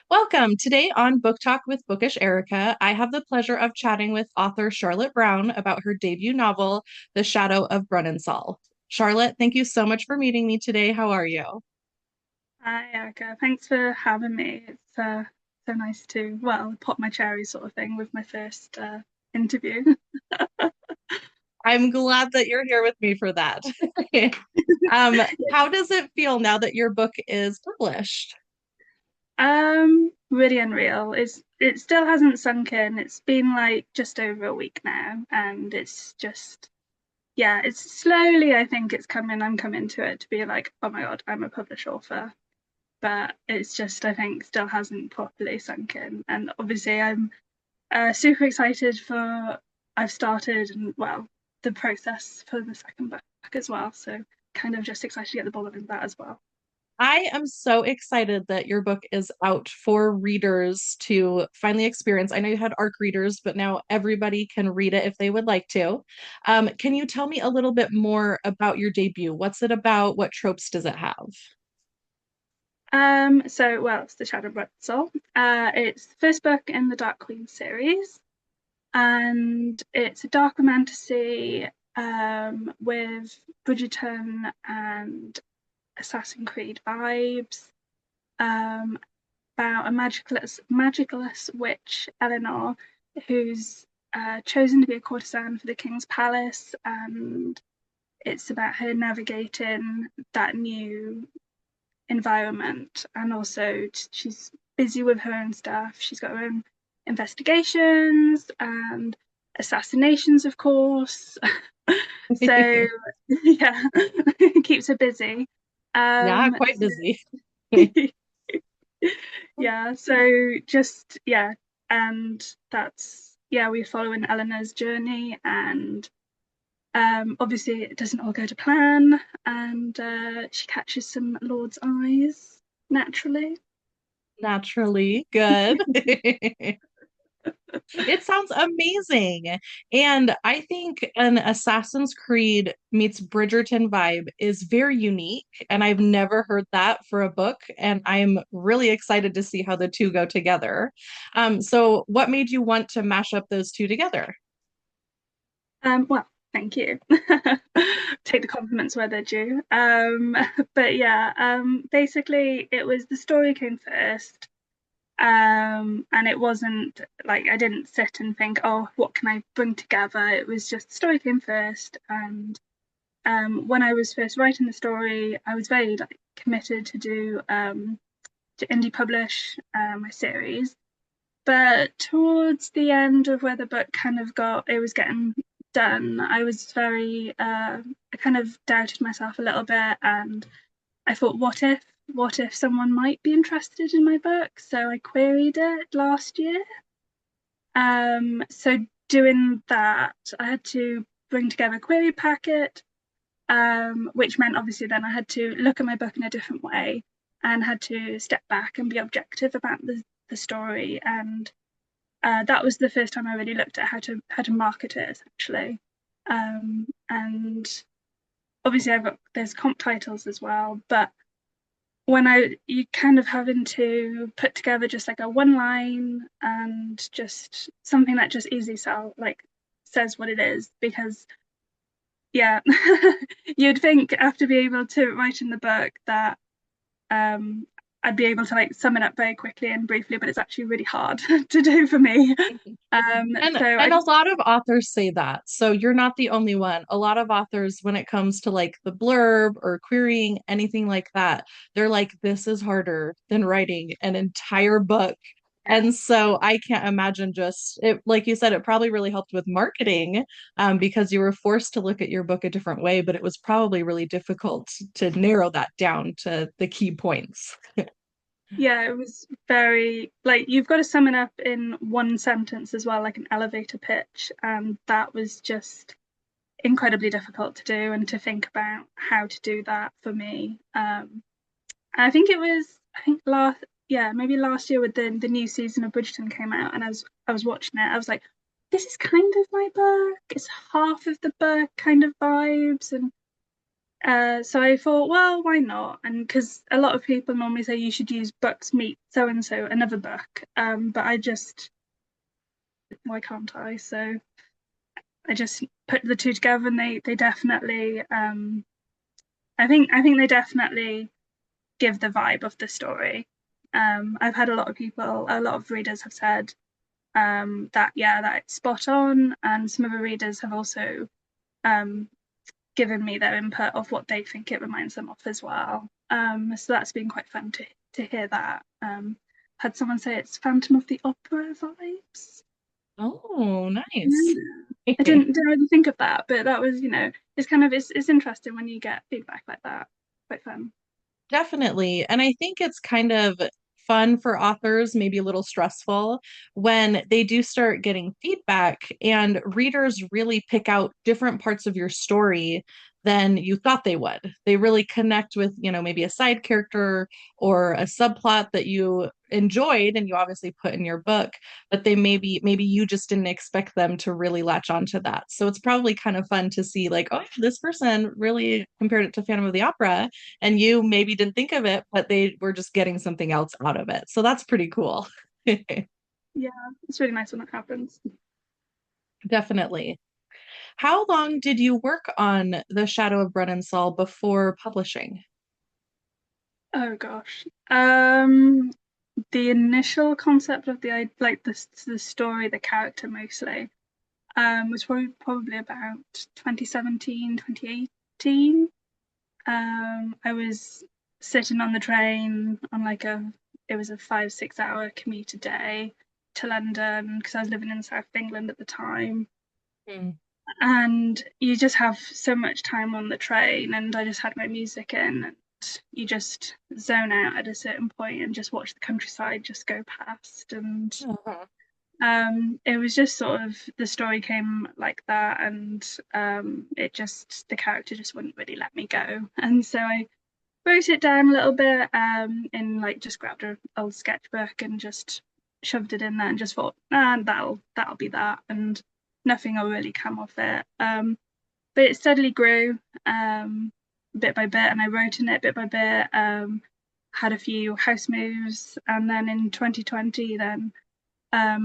Welcome. Today on Book Talk with Bookish Erika, I have the pleasure of chatting with author Charlotte Brown about her debut novel, The Shadow of Breninsol. Charlotte, thank you so much for meeting me today. How are you? Hi, Erica. Thanks for having me. It's so nice to, well, pop my cherry sort of thing with my first interview. I'm glad that you're here with me for that. Um, how does it feel now that your book is published? Really unreal. It still hasn't sunk in. It's been like just over a week now, and it's just yeah, it's slowly I think it's coming. I'm coming to it to be like, oh my God, I'm a published author. But it's just I think still hasn't properly sunk in. And obviously I'm super excited for I've started and well the process for the second book as well. So kind of just excited to get the ball in that as well. I am so excited that your book is out for readers to finally experience. I know you had ARC readers, but now everybody can read it if they would like to. Can you tell me a little bit more about your debut? What's it about? What tropes does it have? So well, it's the Shadow of Breninsol. It's the first book in the Dark Queen series, and it's a dark romantasy with Bridgerton and Assassin's Creed vibes. Um, about a magicalist witch, Eleanor, who's chosen to be a courtesan for the king's palace, and it's about her navigating that new environment. And also, she's busy with her own stuff. She's got her own investigations and assassinations, of course. So, yeah, keeps her busy. Yeah, Um, quite busy. yeah, so just yeah, and that's yeah, we're following Eleanor's journey, and obviously it doesn't all go to plan, and she catches some lord's eyes naturally. Naturally, good. It sounds amazing. And I think an Assassin's Creed meets Bridgerton vibe is very unique. And I've never heard that for a book. And I'm really excited to see how the two go together. So, what made you want to mash up those two together? Well, thank you. Take the compliments where they're due. But yeah, basically it was the story came first. And it wasn't like I didn't sit and think, oh, what can I bring together? It was just the story came first, and when I was first writing the story, I was very like committed to do to indie publish my series. But towards the end of where the book kind of got, it was getting done. I was very, I kind of doubted myself a little bit, and I thought, what if someone might be interested in my book? So I queried it last year. So doing that, I had to bring together a query packet, which meant obviously then I had to look at my book in a different way and had to step back and be objective about the story. And that was the first time I really looked at how to market it essentially. And obviously there's comp titles as well, but when you kind of having to put together just like a one line and just something that just easily says what it is because yeah you'd think after being able to write in the book that um I'd be able to like sum it up very quickly and briefly, but it's actually really hard to do for me. And So I and a just lot of authors say that. So you're not the only one. A lot of authors, when it comes to like the blurb or querying anything like that, they're like, this is harder than writing an entire book. yeah. And so I can't imagine just it, like you said, it probably really helped with marketing, because you were forced to look at your book a different way, but it was probably really difficult to narrow that down to the key points. Yeah, it was very like you've got to sum it up in one sentence as well, like an elevator pitch, and that was just incredibly difficult to do and to think about how to do that for me. I think it was, I think last, yeah, maybe last year with the new season of Bridgerton came out, and as I was watching it, I was like, this is kind of my book. It's half of the book kind of vibes, and So I thought, well, why not? And because a lot of people normally say you should use books meet so and so another book, but I just why can't I? So I just put the two together, and they definitely I think they definitely give the vibe of the story. I've had a lot of people, a lot of readers have said that yeah, that it's spot on, and some of the readers have also um, given me their input of what they think it reminds them of as well. So that's been quite fun to hear that. Had someone say it's Phantom of the Opera vibes. Oh, nice. Yeah. I didn't really think of that, but that was, it's kind of it's interesting when you get feedback like that. Quite fun. Definitely. And I think it's kind of fun for authors, maybe a little stressful, when they do start getting feedback and readers really pick out different parts of your story than you thought they would. They really connect with, maybe a side character or a subplot that you enjoyed and you obviously put in your book, but they maybe you just didn't expect them to really latch onto that. So it's probably kind of fun to see like, oh, this person really compared it to Phantom of the Opera and you maybe didn't think of it, but they were just getting something else out of it. So that's pretty cool. Yeah, it's really nice when that happens. Definitely. How long did you work on The Shadow of Breninsol before publishing? Oh gosh. The initial concept of like the story, the character mostly, was probably about 2017, 2018. I was sitting on the train on like it was a 5, 6 hour commute a day to London because I was living in the south of England at the time. Hmm. And you just have so much time on the train, and I just had my music in, and you just zone out at a certain point and just watch the countryside just go past. And Uh-huh. it was just sort of the story came like that, and the character just wouldn't really let me go. And so I wrote it down a little bit in like just grabbed an old sketchbook and just shoved it in there and just thought, that'll be that, and nothing will really come of it. But it steadily grew bit by bit, and I wrote in it bit by bit. Had a few house moves, and then in 2020, then I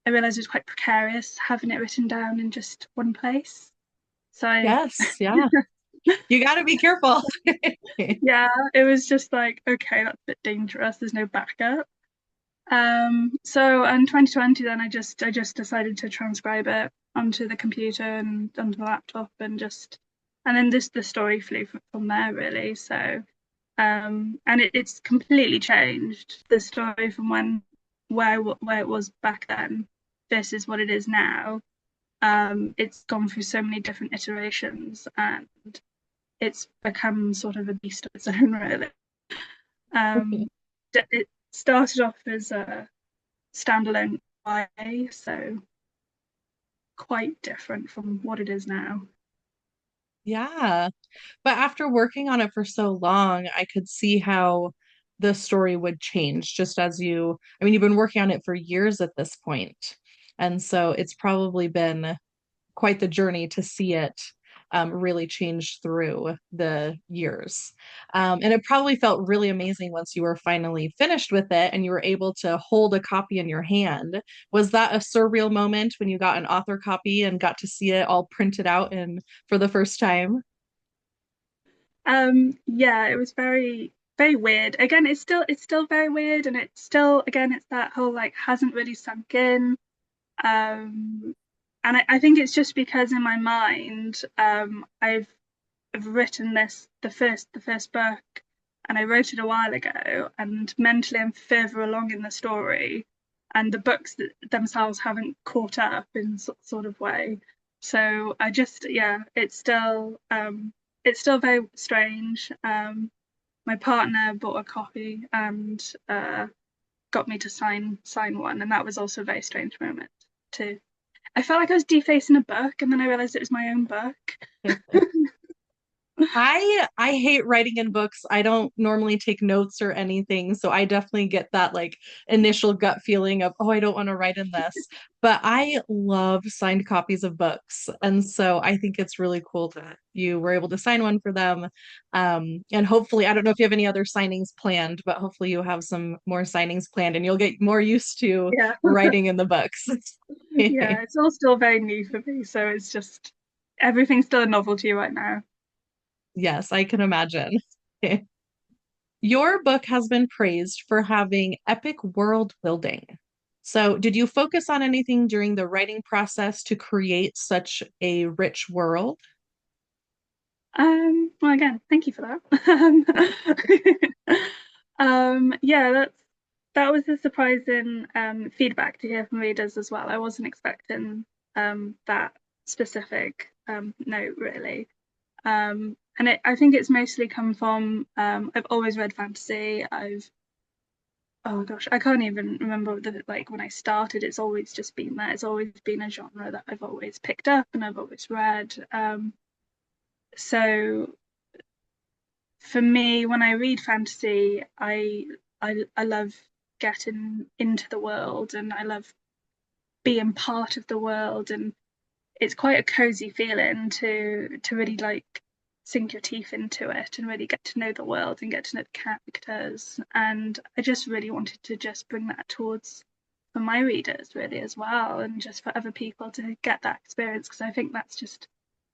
realized it was quite precarious having it written down in just one place. So I, Yes, yeah. You got to be careful. yeah, it was just like, okay, that's a bit dangerous. There's no backup. So in 2020, then I just decided to transcribe it onto the computer and onto the laptop, and then the story flew from there really. So and it's completely changed the story from where it was back then versus what it is now. It's gone through so many different iterations, and it's become sort of a beast of its own really. Um, it started off as a standalone YA, so quite different from what it is now. Yeah. But after working on it for so long, I could see how the story would change just as I mean, you've been working on it for years at this point. And so it's probably been quite the journey to see it really change through the years. And it probably felt really amazing once you were finally finished with it and you were able to hold a copy in your hand. Was that a surreal moment when you got an author copy and got to see it all printed out and for the first time? Yeah, it was very, very weird. Again, it's still very weird, and it's still again, it's that whole like hasn't really sunk in. Um, and I think it's just because in my mind, I've written the first book, and I wrote it a while ago, and mentally I'm further along in the story, and the books themselves haven't caught up in sort of way. So I just yeah, it's still very strange. My partner bought a copy and got me to sign one, and that was also a very strange moment too. I felt like I was defacing a book, and then I realized it was my own book. I hate writing in books. I don't normally take notes or anything, so I definitely get that like initial gut feeling of, oh, I don't want to write in this. But I love signed copies of books, and so I think it's really cool that you were able to sign one for them. And hopefully, I don't know if you have any other signings planned, but hopefully you have some more signings planned, and you'll get more used to Yeah. writing in the books. Yeah, it's all still very new for me, so it's just everything's still a novelty right now. Yes, I can imagine. Your book has been praised for having epic world building. So, did you focus on anything during the writing process to create such a rich world? Well, again, thank you for that. Yeah, that was a surprising feedback to hear from readers as well. I wasn't expecting that specific note really. I think it's mostly come from I've always read fantasy. Oh gosh, I can't even remember like when I started. It's always just been there. It's always been a genre that I've always picked up and I've always read. So for me, when I read fantasy, I love getting into the world and I love being part of the world, and it's quite a cozy feeling to really like sink your teeth into it and really get to know the world and get to know the characters. And I just really wanted to just bring that towards for my readers really as well, and just for other people to get that experience, because I think that's just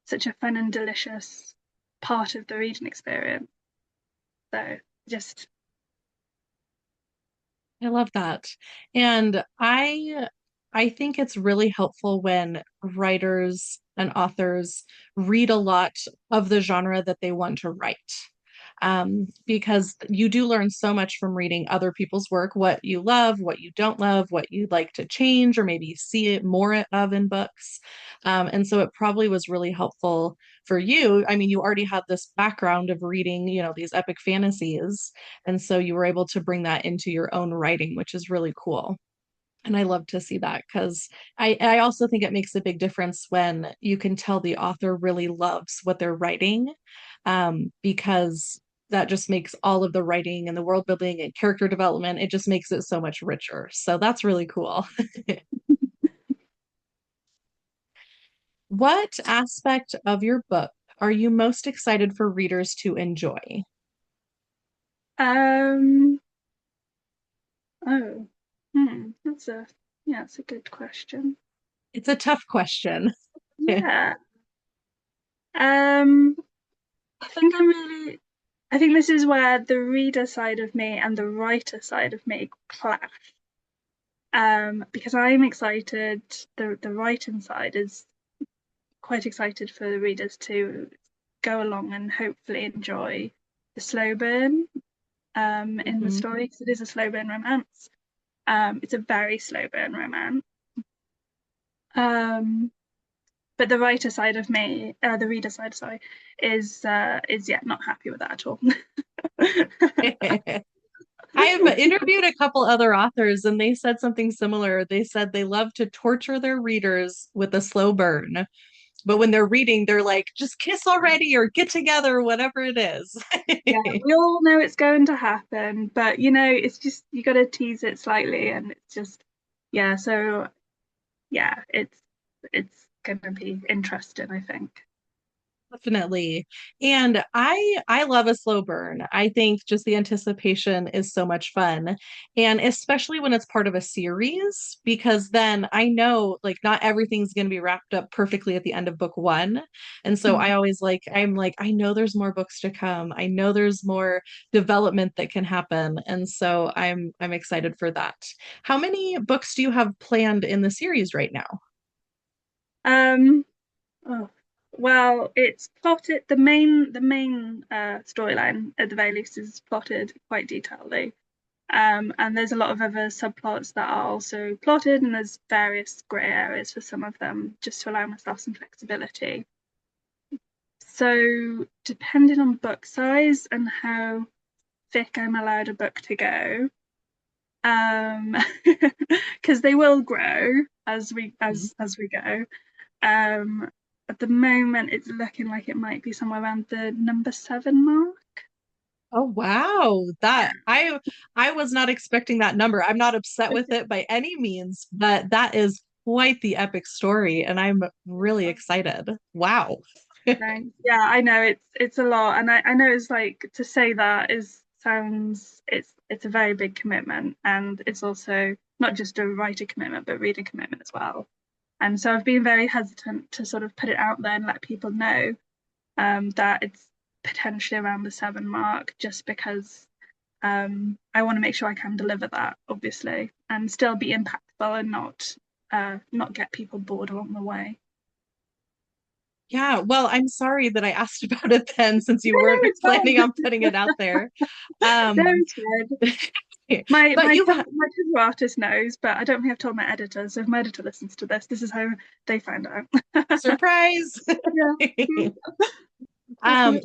such a fun and delicious part of the reading experience. So just I love that. And I think it's really helpful when writers and authors read a lot of the genre that they want to write. Because you do learn so much from reading other people's work, what you love, what you don't love, what you'd like to change, or maybe see it more of in books. And so it probably was really helpful for you. I mean, you already had this background of reading, these epic fantasies. And so you were able to bring that into your own writing, which is really cool. And I love to see that because I also think it makes a big difference when you can tell the author really loves what they're writing, because that just makes all of the writing and the world building and character development, it just makes it so much richer. So that's really cool. What aspect of your book are you most excited for readers to enjoy? um oh that's a yeah, that's a good question. It's a tough question. Yeah. Um I think I think this is where the reader side of me and the writer side of me clash. Because I'm excited, the writing side is quite excited for the readers to go along and hopefully enjoy the slow burn in the Mhm. story, because it is a slow burn romance. It's a very slow burn romance. Um, but the writer side of me, the reader side, sorry, is yeah, not happy with that at all. I've interviewed a couple other authors and they said something similar. They said they love to torture their readers with a slow burn, but when they're reading, they're like, just kiss already or get together, whatever it is. Yeah, we all know it's going to happen, but it's just you got to tease it slightly, and it's just yeah. So yeah, it's gonna be interesting, I think. Definitely. And I love a slow burn. I think just the anticipation is so much fun. And especially when it's part of a series, because then I know like not everything's going to be wrapped up perfectly at the end of book one. And so Hmm. I'm like, I know there's more books to come. I know there's more development that can happen. And so I'm excited for that. How many books do you have planned in the series right now? Um, oh, well, it's plotted. The main storyline at the very least is plotted quite detailedly. And there's a lot of other subplots that are also plotted, and there's various grey areas for some of them, just to allow myself some flexibility. So, depending on book size and how thick I'm allowed a book to go, um, because they will grow as we go. Um, at the moment it's looking like it might be somewhere around the number 7 mark. Oh wow. Yeah. I was not expecting that number. I'm not upset with it by any means, but that is quite the epic story and I'm really excited. Wow. Thanks. Yeah, I know it's a lot, and I know it's like to say that is sounds it's a very big commitment, and it's also not just a writer commitment, but reader commitment as well. And so I've been very hesitant to sort of put it out there and let people know that it's potentially around the 7 mark, just because I want to make sure I can deliver that, obviously, and still be impactful and not get people bored along the way. Yeah, well, I'm sorry that I asked about it then since you No, no, weren't it's planning on fine. putting it out there. No, Um, it's fine. My but my you've cover, my cover artist knows, but I don't think I've told my editor. So if my editor listens to this, this is how they find out. surprise. Yeah.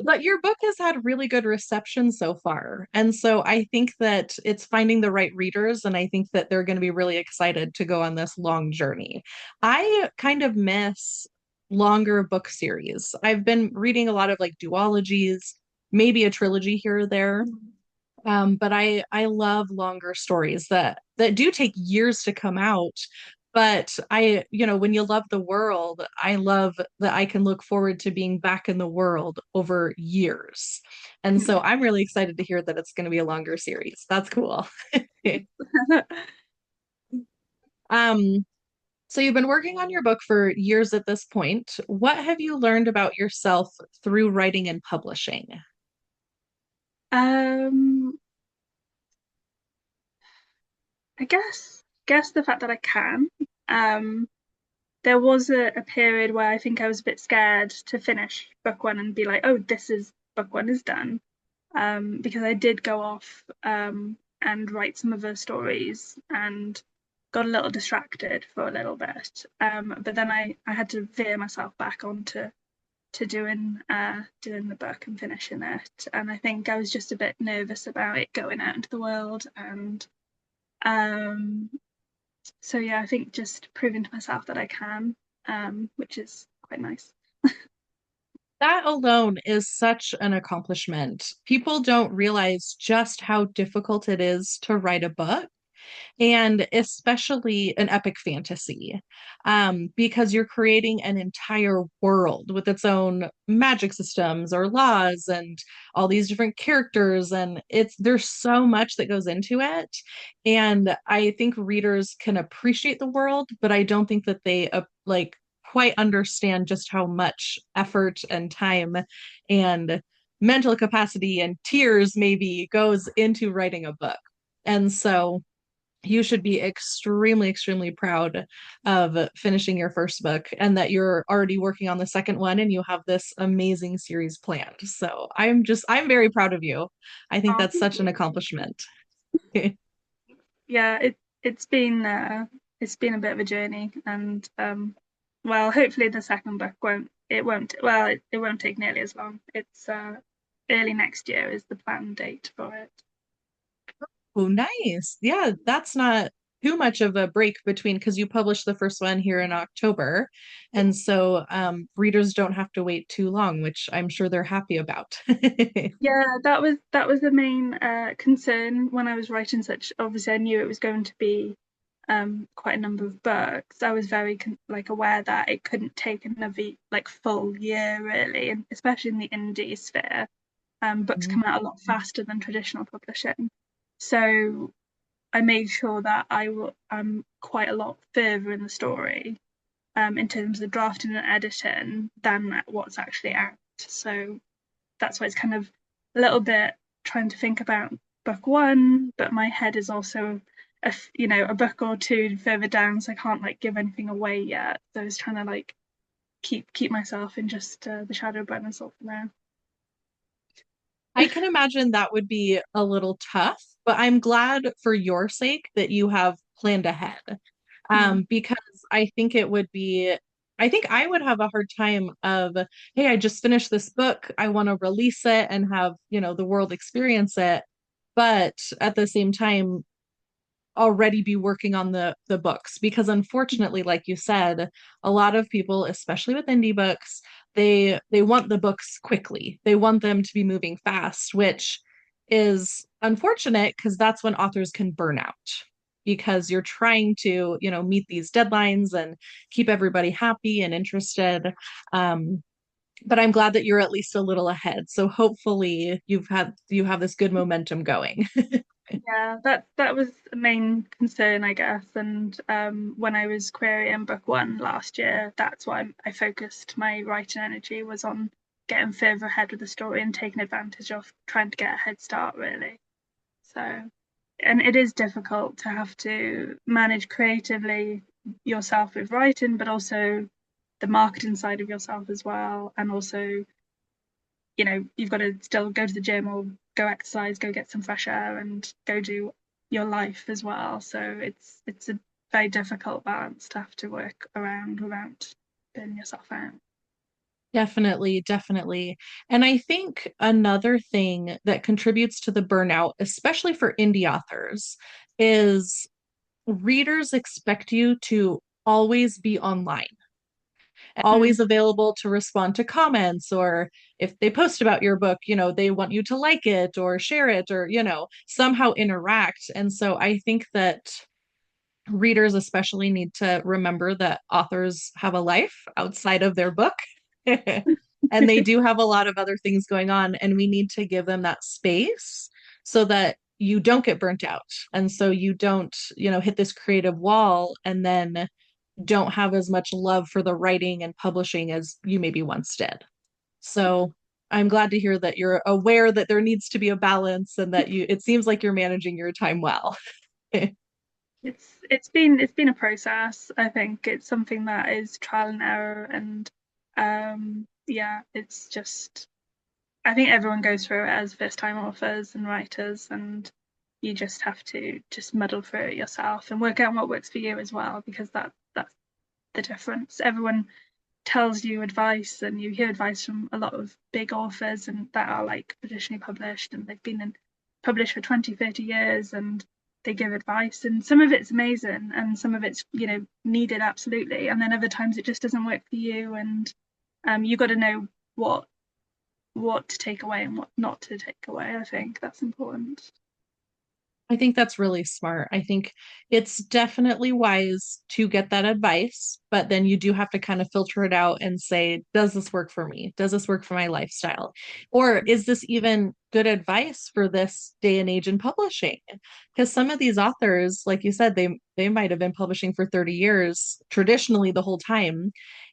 But your book has had really good reception so far. And so I think that it's finding the right readers, and I think that they're going to be really excited to go on this long journey. I kind of miss longer book series. I've been reading a lot of like duologies, maybe a trilogy here or there. But I love longer stories that do take years to come out. But when you love the world, I love that I can look forward to being back in the world over years. And so I'm really excited to hear that it's going to be a longer series. That's cool. Um, so you've been working on your book for years at this point. What have you learned about yourself through writing and publishing? um, I guess the fact that I can. Um, there was a period where I think I was a bit scared to finish book one and be like, oh, this is book one is done. Because I did go off and write some of the stories and got a little distracted for a little bit. But then I had to veer myself back onto to doing the book and finishing it. And I think I was just a bit nervous about it going out into the world. And um, so yeah, I think just proving to myself that I can, which is quite nice. That alone is such an accomplishment. People don't realize just how difficult it is to write a book, and especially an epic fantasy, because you're creating an entire world with its own magic systems or laws and all these different characters, and there's so much that goes into it. And I think readers can appreciate the world, but I don't think that they like quite understand just how much effort and time and mental capacity and tears maybe goes into writing a book. And so you should be extremely, extremely proud of finishing your first book and that you're already working on the second one and you have this amazing series planned. So I'm very proud of you. I think Oh, that's such an accomplishment. yeah, it's been a bit of a journey, and well, hopefully the second book it won't take nearly as long. It's early next year is the planned date for it. Oh, nice. Yeah, that's not too much of a break between because you published the first one here in October. And so readers don't have to wait too long, which I'm sure they're happy about. Yeah, that was the main concern when I was writing such. Obviously, I knew it was going to be quite a number of books. I was very like aware that it couldn't take another like full year really, and especially in the indie sphere, books come out a lot faster than traditional publishing. So I made sure that I'm quite a lot further in the story in terms of drafting and editing than what's actually out. So that's why it's kind of a little bit trying to think about book one, but my head is also a book or two further down, so I can't like give anything away yet. So I was trying to like keep myself in just the Shadow of Breninsol for now. I can imagine that would be a little tough, but I'm glad for your sake that you have planned ahead. Mm. Because I think it would be, I think I would have a hard time of, hey, I just finished this book. I want to release it and have, the world experience it. But at the same time, already be working on the books because unfortunately, like you said, a lot of people, especially with indie books, they want the books quickly. They want them to be moving fast, which is unfortunate because that's when authors can burn out because you're trying to, meet these deadlines and keep everybody happy and interested. Um, but I'm glad that you're at least a little ahead. So hopefully you have this good momentum going. Yeah, that was the main concern, I guess. And when I was querying book one last year, that's why I focused my writing energy was on getting further ahead with the story and taking advantage of trying to get a head start, really. So, and it is difficult to have to manage creatively yourself with writing, but also the marketing side of yourself as well, and also you've got to still go to the gym or go exercise, go get some fresh air, and go do your life as well. So it's a very difficult balance to have to work around without burning yourself out. Definitely, definitely. And I think another thing that contributes to the burnout, especially for indie authors, is readers expect you to always be online, always Mm. available to respond to comments, or if they post about your book, they want you to like it or share it or, somehow interact. And so I think that readers especially need to remember that authors have a life outside of their book. And they do have a lot of other things going on, and we need to give them that space so that you don't get burnt out. And so you don't, hit this creative wall and then don't have as much love for the writing and publishing as you maybe once did. So I'm glad to hear that you're aware that there needs to be a balance and that it seems like you're managing your time well. It's been a process. I think it's something that is trial and error, and yeah, it's just I think everyone goes through it as first time authors and writers, and you just have to just muddle through it yourself and work out what works for you as well, because that's the difference. Everyone tells you advice, and you hear advice from a lot of big authors and that are like traditionally published, and they've been published for 20, 30 years, and they give advice, and some of it's amazing and some of it's needed absolutely, and then other times it just doesn't work for you, and you got to know what to take away and what not to take away. I think that's important. I think that's really smart. I think it's definitely wise to get that advice, but then you do have to kind of filter it out and say, does this work for me? Does this work for my lifestyle? Or is this even good advice for this day and age in publishing? Because some of these authors, like you said, they might have been publishing for 30 years, traditionally the whole time,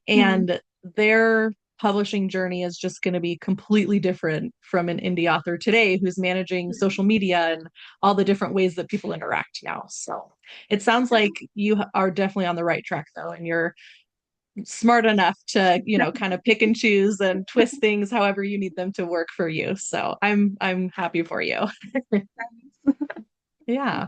Mm. and their publishing journey is just going to be completely different from an indie author today who's managing social media and all the different ways that people interact now. So it sounds like you are definitely on the right track though, and you're smart enough to, kind of pick and choose and twist things however you need them to work for you. So I'm happy for you. Yeah.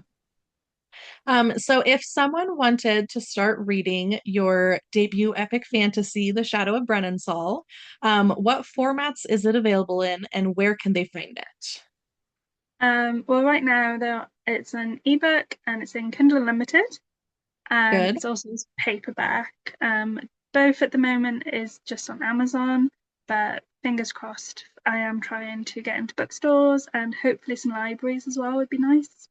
So if someone wanted to start reading your debut epic fantasy, The Shadow of Breninsol, what formats is it available in and where can they find it? Well, right now it's an ebook and it's in Kindle Unlimited, and Good. it's also paperback. Both at the moment is just on Amazon, but fingers crossed, I am trying to get into bookstores and hopefully some libraries as well would be nice.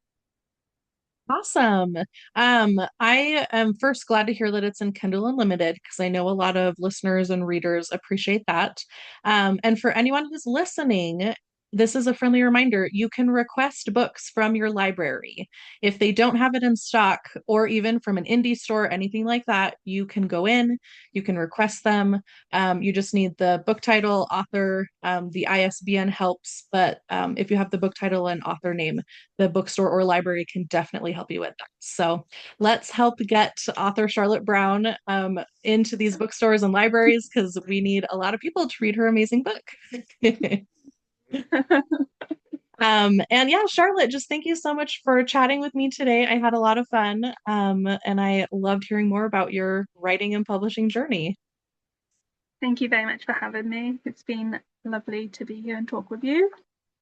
Awesome. I am first glad to hear that it's in Kindle Unlimited because I know a lot of listeners and readers appreciate that. And for anyone who's listening, this is a friendly reminder. You can request books from your library. If they don't have it in stock, or even from an indie store, anything like that, you can go in, you can request them. You just need the book title, author, the ISBN helps, but if you have the book title and author name, the bookstore or library can definitely help you with that. So let's help get author Charlotte Brown into these bookstores and libraries because we need a lot of people to read her amazing book. And yeah, Charlotte, just thank you so much for chatting with me today. I had a lot of fun, and I loved hearing more about your writing and publishing journey. Thank you very much for having me. It's been lovely to be here and talk with you.